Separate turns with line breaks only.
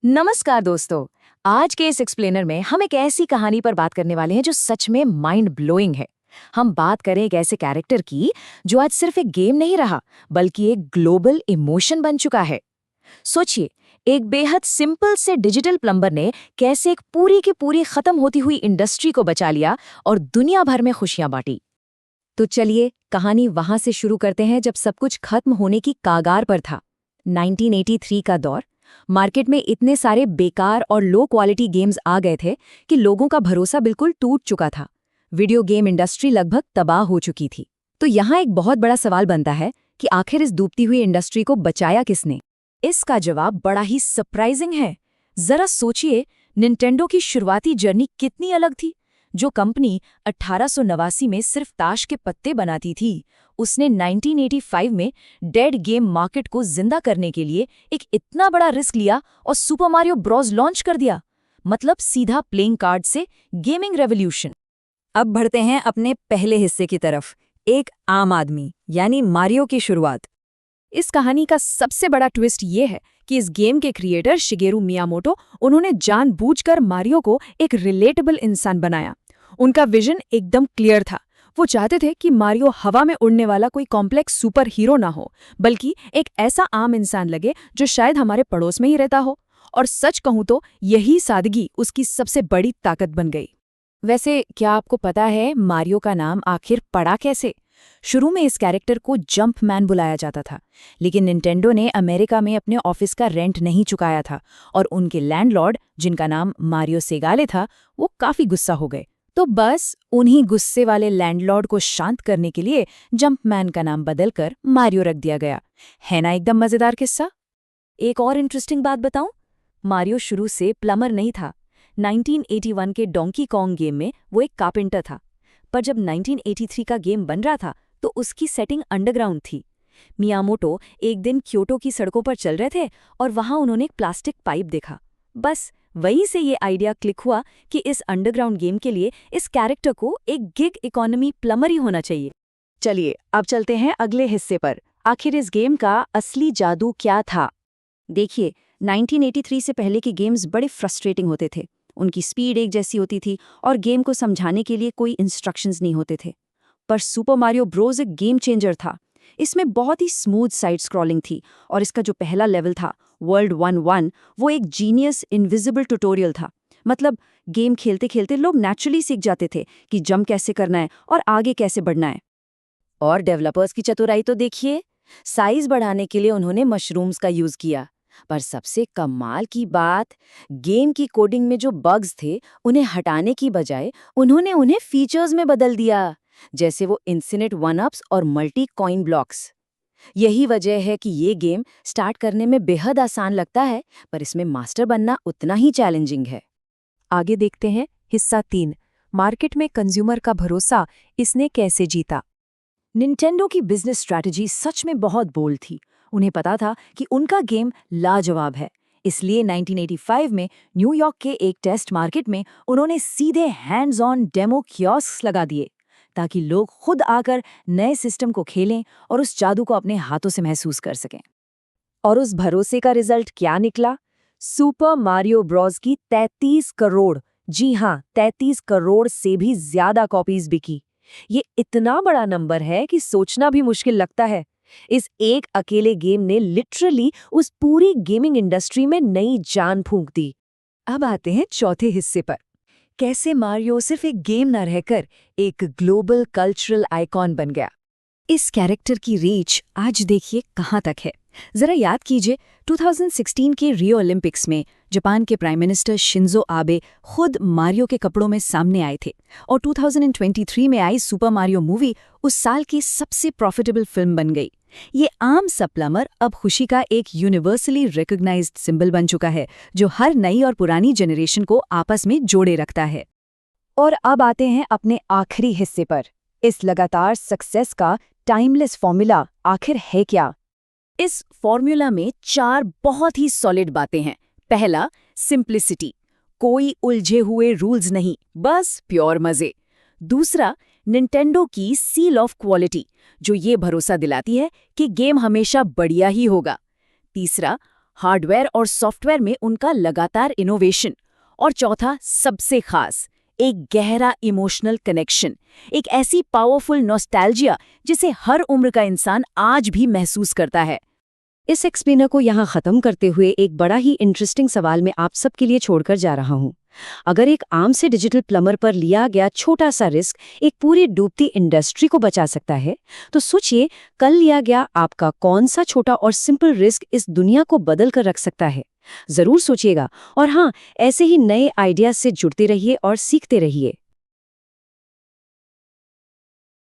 नमस्कार दोस्तों। आज के इस एक्सप्लेनर में हम एक ऐसी कहानी पर बात करने वाले हैं जो सच में माइंड ब्लोइंग है। हम बात करें एक ऐसे कैरेक्टर की जो आज सिर्फ एक गेम नहीं रहा बल्कि एक ग्लोबल इमोशन बन चुका है। सोचिए, एक बेहद सिंपल से डिजिटल प्लम्बर ने कैसे एक पूरी की पूरी खत्म होती हुई इंडस्ट्री को बचा लिया और दुनिया भर में खुशियां बांटी। तो चलिए कहानी वहां से शुरू करते हैं जब सब कुछ खत्म होने की कागार पर था। 1983 का दौर। मार्केट में इतने सारे बेकार और लो क्वालिटी गेम्स आ गए थे कि लोगों का भरोसा बिल्कुल टूट चुका था। वीडियो गेम इंडस्ट्री लगभग तबाह हो चुकी थी। तो यहाँ एक बहुत बड़ा सवाल बनता है कि आखिर इस डूबती हुई इंडस्ट्री को बचाया किसने? इसका जवाब बड़ा ही सरप्राइजिंग है। जरा सोचिए, निंटेंडो की शुरुआती जर्नी कितनी अलग थी। जो कंपनी 1889 में सिर्फ ताश के पत्ते बनाती थी, उसने 1985 में डेड गेम मार्केट को जिंदा करने के लिए एक इतना बड़ा रिस्क लिया और सुपर मारियो ब्रॉस लॉन्च कर दिया। मतलब सीधा प्लेइंग कार्ड से गेमिंग रेवोल्यूशन। अब बढ़ते हैं अपने पहले हिस्से की तरफ, एक आम आदमी यानी मारियो की शुरुआत। इस कहानी का सबसे बड़ा ट्विस्ट ये है कि इस गेम के क्रिएटर शिगेरू मियामोटो, उन्होंने जानबूझकर मारियो को एक रिलेटेबल इंसान बनाया। उनका विजन एकदम क्लियर था। वो चाहते थे कि मारियो हवा में उड़ने वाला कोई कॉम्प्लेक्स सुपर हीरो ना हो, बल्कि एक ऐसा आम इंसान लगे जो शायद हमारे पड़ोस में ही रहता हो। और सच कहूं तो यही सादगी उसकी सबसे बड़ी ताकत बन गई। वैसे क्या आपको पता है मारियो का नाम आखिर पड़ा कैसे? शुरू में इस कैरेक्टर को जंप मैन बुलाया जाता था, लेकिन निंटेंडो ने अमेरिका में अपने ऑफिस का रेंट नहीं चुकाया था और उनके लैंडलॉर्ड, जिनका नाम मारियो सेगाले था, वो काफी गुस्सा हो गए। तो बस उन्हीं गुस्से वाले लैंडलॉर्ड को शांत करने के लिए जंपमैन का नाम बदलकर मारियो रख दिया गया। है ना एकदम मजेदार किस्सा? एक और इंटरेस्टिंग बात बताऊं, मारियो शुरू से प्लम्बर नहीं था। 1981 के डोंकी कॉन्ग गेम में वो एक कारपेंटर था, पर जब 1983 का गेम बन रहा था तो उसकी सेटिंग अंडरग्राउंड थी। मियामोटो एक दिन क्योटो की सड़कों पर चल रहे थे और वहां उन्होंने एक प्लास्टिक पाइप देखा। बस वहीं से ये आइडिया क्लिक हुआ कि इस अंडरग्राउंड गेम के लिए इस कैरेक्टर को एक गिग इकोनॉमी प्लम्बर ही होना चाहिए। चलिए अब चलते हैं अगले हिस्से पर। आखिर इस गेम का असली जादू क्या था? देखिए, 1983 से पहले के गेम्स बड़े फ्रस्ट्रेटिंग होते थे। उनकी स्पीड एक जैसी होती थी और गेम को समझाने के लिए कोई इंस्ट्रक्शंस नहीं होते थे। पर सुपर मारियो ब्रोस एक गेम चेंजर था। इसमें बहुत ही स्मूथ साइड स्क्रॉलिंग थी और इसका जो पहला लेवल था, वर्ल्ड 1-1, वो एक जीनियस इनविजिबल ट्यूटोरियल था। मतलब गेम खेलते खेलते लोग नेचुरली सीख जाते थे कि जंप कैसे करना है और आगे कैसे बढ़ना है। और डेवलपर्स की चतुराई तो देखिए, साइज बढ़ाने के लिए उन्होंने मशरूम्स का यूज किया। पर सबसे कमाल की बात, गेम की कोडिंग में जो बग्स थे उन्हें हटाने की बजाय उन्होंने उन्हें फीचर्स में बदल दिया, जैसे वो इंफिनिट वन-अप्स और मल्टी कॉइन ब्लॉक्स। यही वजह है कि ये गेम स्टार्ट करने में बेहद आसान लगता है, पर इसमें मास्टर बनना उतना ही चैलेंजिंग है। आगे देखते हैं हिस्सा 3, मार्केट में कंज्यूमर का भरोसा, इसने कैसे जीता। निंटेंडो की बिजनेस स्ट्रैटेजी सच में बहुत बोल्ड थी। उन्हें पता था कि उनका गेम लाजवाब है, इसलिए 1985 में न्यूयॉर्क के एक टेस्ट मार्केट में उन्होंने सीधे हैंड्स ऑन डेमो कियोस्क लगा दिए, ताकि लोग खुद आकर नए सिस्टम को खेलें और उस जादू को अपने हाथों से महसूस कर सकें। और उस भरोसे का रिजल्ट क्या निकला? सुपर मारियो ब्रॉस की 33 करोड़, जी हाँ 33 करोड़ से भी ज्यादा कॉपीज बिकी। ये इतना बड़ा नंबर है कि सोचना भी मुश्किल लगता है। इस एक अकेले गेम ने लिटरली उस पूरी गेमिंग इंडस्ट्री में नई जान फूंक दी। अब आते हैं चौथे हिस्से पर। कैसे मारियो सिर्फ एक गेम न रहकर एक ग्लोबल कल्चरल आइकॉन बन गया। इस कैरेक्टर की रीच आज देखिए कहां तक है। जरा याद कीजिए, 2016 के रियो ओलंपिक्स में जापान के प्राइम मिनिस्टर शिंजो आबे खुद मारियो के कपड़ों में सामने आए थे और 2023 में आई सुपर मारियो मूवी उस साल की सबसे प्रॉफिटेबल फिल्म बन गई। ये आम सा प्लम्बर अब खुशी का एक यूनिवर्सली रिकॉग्नाइज्ड सिंबल बन चुका है, जो हर नई और पुरानी जनरेशन को आपस में जोड़े रखता है। और अब आते हैं अपने आखिरी हिस्से पर। इस लगातार सक्सेस का टाइमलेस फॉर्मूला आखिर है क्या? इस फॉर्मूला में 4 बहुत ही सॉलिड बातें हैं। पहला, सिंप्लिसिटी, कोई उलझे हुए रूल्स नहीं, बस प्योर मजे। दूसरा, निंटेंडो की सील ऑफ क्वालिटी, जो ये भरोसा दिलाती है कि गेम हमेशा बढ़िया ही होगा। तीसरा,
हार्डवेयर और सॉफ्टवेयर में उनका लगातार इनोवेशन। और चौथा, सबसे खास, एक गहरा इमोशनल कनेक्शन, एक ऐसी पावरफुल नॉस्टैल्जिया जिसे हर उम्र का इंसान आज भी महसूस करता है।
इस एक्सप्लेनर को यहाँ खत्म करते हुए एक बड़ा ही इंटरेस्टिंग सवाल मैं आप सबके लिए छोड़कर जा रहा हूँ। अगर एक आम से डिजिटल प्लम्बर पर लिया गया छोटा सा रिस्क एक पूरी डूबती इंडस्ट्री को बचा सकता है, तो सोचिए कल लिया गया आपका कौन सा छोटा और सिंपल रिस्क इस दुनिया को बदल कर रख सकता है। जरूर सोचिएगा और हाँ, ऐसे ही नए आइडियाज से जुड़ते रहिए और सीखते रहिए।